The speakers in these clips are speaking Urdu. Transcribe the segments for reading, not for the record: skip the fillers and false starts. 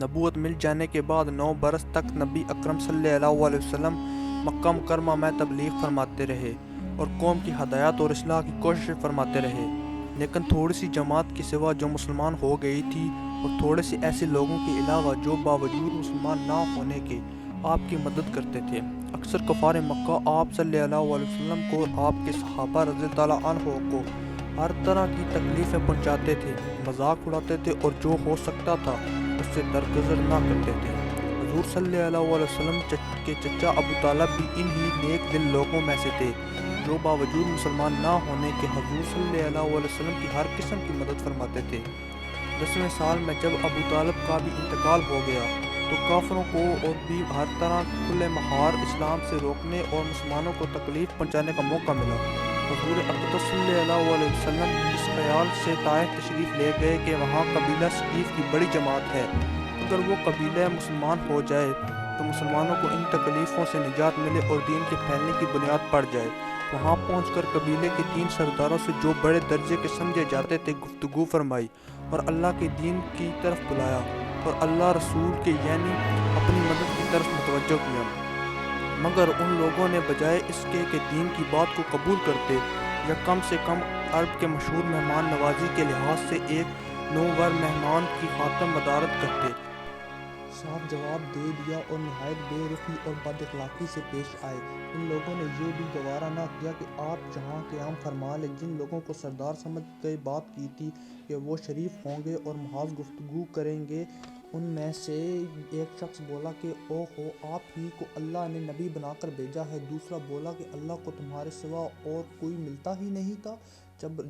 نبوت مل جانے کے بعد 9 برس تک نبی اکرم صلی اللہ علیہ وسلم مکہ مکرمہ میں تبلیغ فرماتے رہے اور قوم کی ہدایت اور اصلاح کی کوشش فرماتے رہے، لیکن تھوڑی سی جماعت کے سوا جو مسلمان ہو گئی تھی اور تھوڑے سے ایسے لوگوں کے علاوہ جو باوجود مسلمان نہ ہونے کے آپ کی مدد کرتے تھے، اکثر کفار مکہ آپ صلی اللہ علیہ وسلم کو اور آپ کے صحابہ رضی اللہ عنہ کو ہر طرح کی تکلیفیں پہنچاتے تھے، مذاق اڑاتے تھے اور جو ہو سکتا تھا اس سے درگزر نہ کرتے تھے۔ حضور صلی اللہ علیہ وسلم کے چچا ابو طالب بھی انہی نیک دل لوگوں میں سے تھے جو باوجود مسلمان نہ ہونے کے حضور صلی اللہ علیہ وسلم کی ہر قسم کی مدد فرماتے تھے۔ 10ویں سال میں جب ابو طالب کا بھی انتقال ہو گیا تو کافروں کو اور بھی ہر طرح کھلے مہار اسلام سے روکنے اور مسلمانوں کو تکلیف پہنچانے کا موقع ملا۔ حضور اقدس صلی اللہ علیہ وسلم اس خیال سے طائف تشریف لے گئے کہ وہاں قبیلہ ثقیف کی بڑی جماعت ہے، اگر وہ قبیلہ مسلمان ہو جائے تو مسلمانوں کو ان تکلیفوں سے نجات ملے اور دین کے پھیلنے کی بنیاد پڑ جائے۔ وہاں پہنچ کر قبیلے کے 3 سرداروں سے جو بڑے درجے کے سمجھے جاتے تھے گفتگو فرمائی اور اللہ کے دین کی طرف بلایا اور اللہ رسول کے یعنی اپنی مدد کی طرف متوجہ کیا، مگر ان لوگوں نے بجائے اس کے کہ دین کی بات کو قبول کرتے یا کم سے کم عرب کے مشہور مہمان نوازی کے لحاظ سے ایک نوور مہمان کی خاطر مدارت کرتے، صاف جواب دے دیا اور نہایت بے رخی اور بد اخلاقی سے پیش آئے۔ ان لوگوں نے یہ بھی گوارا نہ کیا کہ آپ جہاں قیام فرما لیں۔ جن لوگوں کو سردار سمجھ کے بات کی تھی کہ وہ شریف ہوں گے اور محض گفتگو کریں گے، ان میں سے ایک شخص بولا کہ او ہو، آپ ہی کو اللہ نے نبی بنا کر بھیجا ہے۔ دوسرا بولا کہ اللہ کو تمہارے سوا اور کوئی ملتا ہی نہیں تھا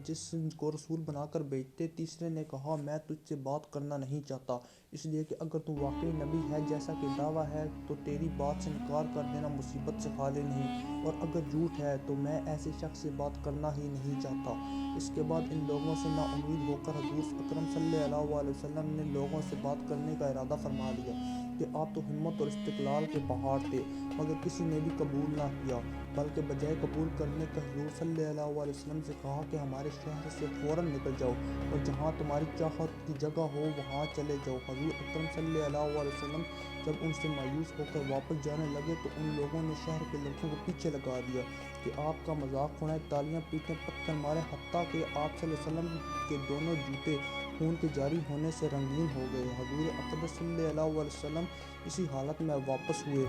جس کو رسول بنا کر بھیجتے۔ تیسرے نے کہا میں تجھ سے بات کرنا نہیں چاہتا، اس لیے کہ اگر تو واقعی نبی ہے جیسا کہ دعویٰ ہے تو تیری بات سے انکار کر دینا مصیبت سے خالی نہیں، اور اگر جھوٹ ہے تو میں ایسے شخص سے بات کرنا ہی نہیں چاہتا۔ اس کے بعد ان لوگوں سے نا امید ہو کر حضور اکرم صلی اللہ علیہ وسلم نے لوگوں سے بات کرنے کا ارادہ فرما لیا کہ آپ تو ہمت اور استقلال کے پہاڑ تھے، مگر کسی نے بھی قبول نہ کیا، بلکہ بجائے قبول کرنے کے حضور صلی اللہ علیہ وسلم سے کہا کہ ہمارے شہر سے فوراً نکل جاؤ اور جہاں تمہاری چاہت کی جگہ ہو وہاں چلے جاؤ۔ حضور اکرم صلی اللہ علیہ وسلم جب ان سے مایوس ہو کر واپس جانے لگے تو ان لوگوں نے شہر کے لڑکوں کو پیچھے لگا دیا کہ آپ کا مذاق اڑائیں، تالیاں پیٹیں، پتھر ماریں، حتیٰ کہ آپ صلی اللہ علیہ وسلم کے دونوں جوتے خون کے جاری ہونے سے رنگین ہو گئے۔ حضور اقدس صلی اللہ علیہ وسلم اسی حالت میں واپس ہوئے۔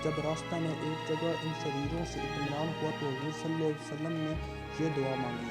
جب راستہ میں ایک جگہ ان شریروں سے اطمینان ہوا تو حضور صلی اللہ علیہ وسلم نے یہ دعا مانگی: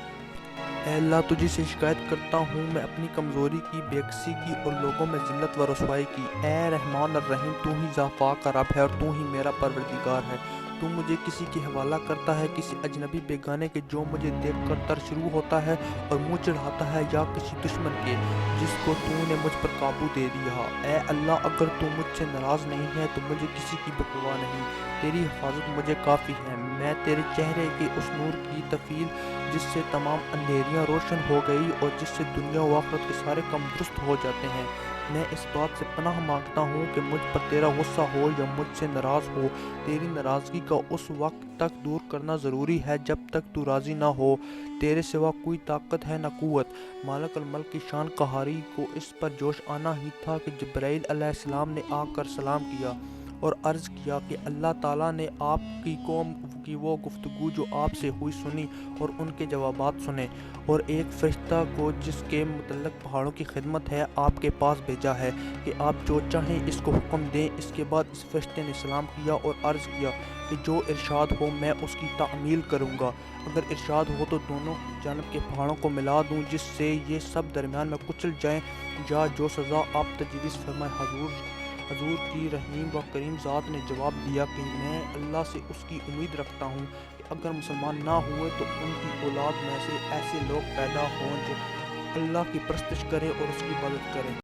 اے اللہ، تجھی سے شکایت کرتا ہوں میں اپنی کمزوری کی، بے کسی کی اور لوگوں میں ذلت و رسوائی کی۔ اے رحمان الرحیم، تو ہی ذات کا رب ہے اور تو ہی میرا پروردگار ہے۔ تو مجھے کسی کے حوالہ کرتا ہے، کسی اجنبی بیگانے کے جو مجھے دیکھ کر تر شروع ہوتا ہے اور منہ چڑھاتا ہے، یا کسی دشمن کے جس کو تو نے مجھ پر قابو دے دیا۔ اے اللہ، اگر تو مجھ سے ناراض نہیں ہے تو مجھے کسی کی بھی پرواہ نہیں، تیری حفاظت مجھے کافی ہے۔ میں تیرے چہرے کے اس نور کی طفیل جس سے تمام اندھیریاں روشن ہو گئی اور جس سے دنیا و آخرت کے سارے کام درست ہو جاتے ہیں، میں اس بات سے پناہ مانگتا ہوں کہ مجھ پر تیرا غصہ ہو یا مجھ سے ناراض ہو۔ تیری ناراضگی کا اس وقت تک دور کرنا ضروری ہے جب تک تو راضی نہ ہو۔ تیرے سوا کوئی طاقت ہے نہ قوت۔ مالک الملک کی شان قہاری کو اس پر جوش آنا ہی تھا کہ جبرائیل علیہ السلام نے آ کر سلام کیا اور عرض کیا کہ اللہ تعالیٰ نے آپ کی قوم کی وہ گفتگو جو آپ سے ہوئی سنی اور ان کے جوابات سنے، اور ایک فرشتہ کو جس کے متعلق پہاڑوں کی خدمت ہے آپ کے پاس بھیجا ہے کہ آپ جو چاہیں اس کو حکم دیں۔ اس کے بعد اس فرشتے نے سلام کیا اور عرض کیا کہ جو ارشاد ہو میں اس کی تعمیل کروں گا، اگر ارشاد ہو تو دونوں جانب کے پہاڑوں کو ملا دوں جس سے یہ سب درمیان میں کچل جائیں، یا جو سزا آپ تجویز فرمائیں۔ حضور کی رحیم و کریم ذات نے جواب دیا کہ میں اللہ سے اس کی امید رکھتا ہوں کہ اگر مسلمان نہ ہوئے تو ان کی اولاد میں سے ایسے لوگ پیدا ہوں جو اللہ کی پرستش کریں اور اس کی عبادت کریں۔